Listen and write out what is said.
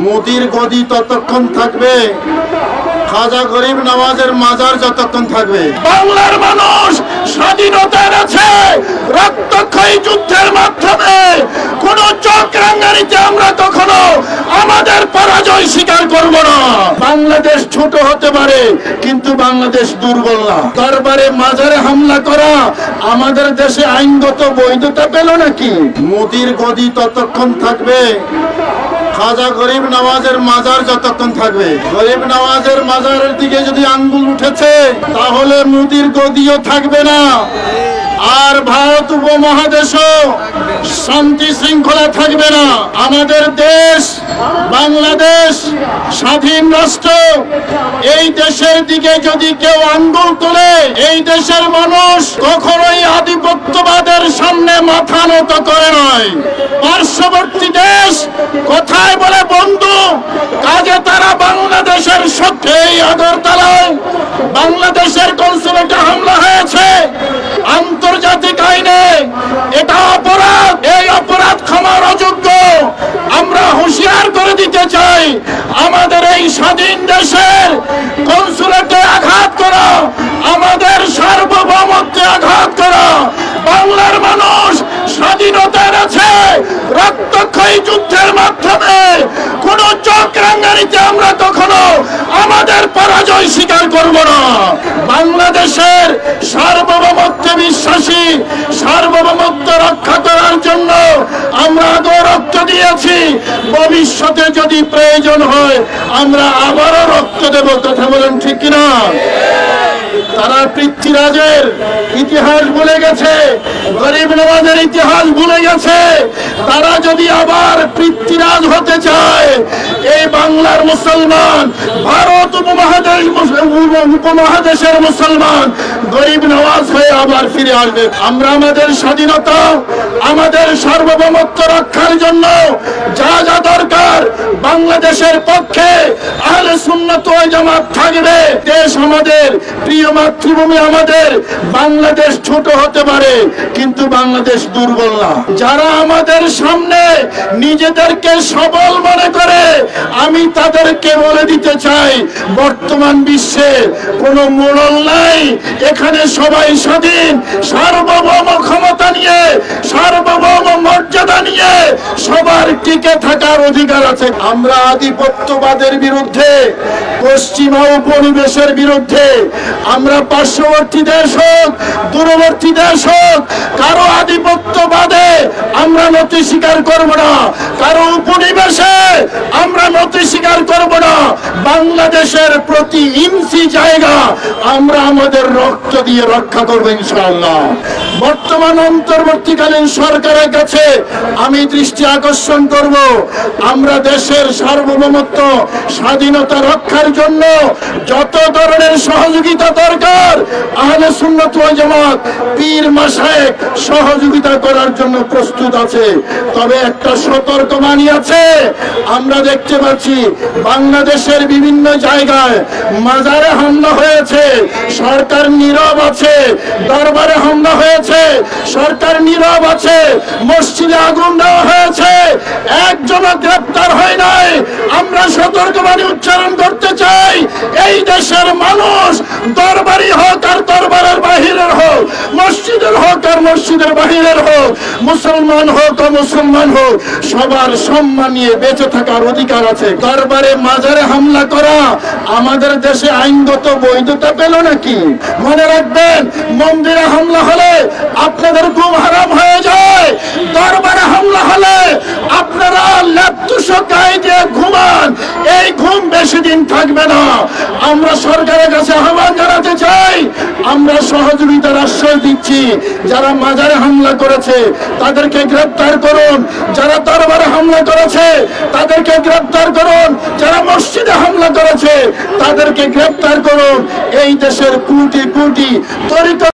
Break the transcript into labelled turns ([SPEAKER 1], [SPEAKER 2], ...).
[SPEAKER 1] মোদির গদি ততক্ষণ থাকবে, খাজা গরিব নওয়াজের মাজার যতক্ষণ থাকবে।
[SPEAKER 2] বাংলার মানুষ স্বাধীনতা এনেছে রক্তক্ষয়ী যুদ্ধের মাধ্যমে। কোন চোখ রাঙানিতে আমরা কখনো আমাদের পরাজয় স্বীকার করব না।
[SPEAKER 1] বাংলাদেশ ছোট হতে পারে, কিন্তু বাংলাদেশ দুর্বল না। দরবারে মাজারে হামলা করা আমাদের দেশে আইনগত বৈধতা পেল নাকি? মোদির গদি ততক্ষণ থাকবে, খাজা গরিব নওয়াজের মাজার যতক্ষণ থাকবে। গরিব নওয়াজের মাজারের দিকে যদি আঙ্গুল উঠেছে, তাহলে মোদির গদিও থাকবে না। আর ভারত উপমহাদেশও শান্তি শৃঙ্খলা থাকবে না। আমাদের দেশ বাংলাদেশ স্বাধীন রাষ্ট্র, এই দেশের দিকে যদি কেউ আঙ্গুল তোলে, এই দেশের মানুষ কখনোই আধিপত্যবাদের সামনে মাথা নত করে নয়। পার্শ্ববর্তী দেশ কথায় বলে বন্ধু, কাজে তারা বাংলাদেশের শত্রু। এই আগরতলায় বাংলাদেশের কনসুলেটে হামলা হয়েছে, আন্তর্জাতিক আইনে এটা অপরাধ। এই অপরাধ ক্ষমার অযোগ্য। আমরা হুঁশিয়ার করে দিতে চাই, আমাদের এই স্বাধীন দেশের কনসুলেটে আঘাত করা, আমাদের সার্বভৌমত্বে আঘাত করা। বাংলার মানুষ স্বাধীনতা এনেছে রক্তক্ষয়ী যুদ্ধের মাধ্যমে। কোন চোখ রাঙানিতে আমরা কখনো আমাদের পরাজয় স্বীকার করব না। বাংলাদেশের সার্বভৌমত্বে বিশ্বাসী, সার্বভৌমত্ব রক্ষা করার জন্য আমরা আগেও রক্ত দিয়েছি। ভবিষ্যতে যদি প্রয়োজন হয় আমরা আবারও রক্ত দেব। কথা বলেন ঠিক কিনা? তারা পৃথ্বীরাজের ইতিহাস ভুলে গেছে, গরিব নওয়াজের ইতিহাস ভুলে গেছে। তারা যদি আবার পৃথ্বীরাজ হতে চায়, এই বাংলার মুসলমান, ভারত উপমহাদেশের মুসলমান গরিব নওয়াজ হয়ে আবার ফিরে আসবে। আমরা আমাদের স্বাধীনতা, আমাদের সার্বভৌমত্ব রক্ষার জন্য যা যা দরকার বাংলাদেশের পক্ষে আহলে সুন্নাত ওয়াল জামাত থাকবে। দেশ আমাদের, প্রিয় মাতৃভূমি আমাদের। বাংলাদেশ ছোট হতে পারে, কিন্তু বাংলাদেশ দুর্বল না। যারা আমাদের সামনে নিজেদেরকে সবল মনে করে, আমি তাদেরকে বলে দিতে চাই, বর্তমান বিশ্বে কোনো মোড়ল নাই। এখানে সবাই স্বাধীন, সার্বভৌম ক্ষমতা নিয়ে, সার্বভৌম মর্যাদা নিয়ে সবার টিকে থাকার অধিকার আছে। আমরা আধিপত্যবাদের বিরুদ্ধে, পশ্চিমা উপনিবেশের বিরুদ্ধে। আমরা পার্শ্ববর্তী দেশ হোক, দূরবর্তী দেশ হোক, কারো আধিপত্যবাদে আমরা নতি স্বীকার করব না, কারো উপনিবেশে আমরা নতি স্বীকার করব না। বাংলাদেশের প্রতি ইঞ্চি জায়গা আমরা আমাদের রক্ত দিয়ে রক্ষা করব ইনশাআল্লাহ। বর্তমান অন্তর্বর্তীকালীন সরকারের কাছে আমি দৃষ্টি আকর্ষণ করব, আমরা দেশের সার্বভৌমত্ব স্বাধীনতা রক্ষার জন্য যত ধরনের সহযোগিতা দরকার আহলে সুন্নাত ওয়াল জামাত, পীর মাশায়েখ সহযোগিতা করার জন্য প্রস্তুত আছে। তবে একটা সতর্কবাণী আছে। আমরা দেখতে পাচ্ছি বাংলাদেশের বিভিন্ন জায়গায় মাজারে হামলা হয়েছে, সরকার নীরব আছে। দরবারে হামলা হয়েছে, সরকার নীরব আছে। মসজিদে আগুন দেওয়া হয়েছে, একজনও গ্রেপ্তার হয় নাই। আমরা সতর্কবাণী উচ্চারণ করতে চাই, এই দেশের মানুষ দরবারি হোক আর দরবারের বাহিরের হোক, মসজিদের হোক আর মসজিদের বাহিরের হোক, মুসলমান হোক আর মুসলমান হোক, সবার সম্মান নিয়ে বেঁচে থাকার অধিকার আছে। দরবারে মাজারে হামলা করা আমাদের দেশে আইনগত বৈধতা পেল নাকি? মনে রাখবেন, মন্দিরে হামলা হলে আপনাদের ঘুম হারাম হয়ে যায়। দরবারে হামলা হলে আপনারা লেপতুষো গায়ে দিয়ে ঘুমান, এই ঘুম বেশি দিন থাকবে না। আমরা সরকারের কাছে আহ্বান জানাতে চাই, আমরা সহযোগিতার আশ্বাস দিচ্ছি। যারা মাজারে হামলা করেছে তাদেরকে গ্রেপ্তার করুন, যারা দরবারে হামলা করেছে তাদেরকে গ্রেপ্তার করুন, যারা মসজিদে হামলা করেছে তাদেরকে গ্রেপ্তার করুন। এই দেশের কোটি কোটি তরিকত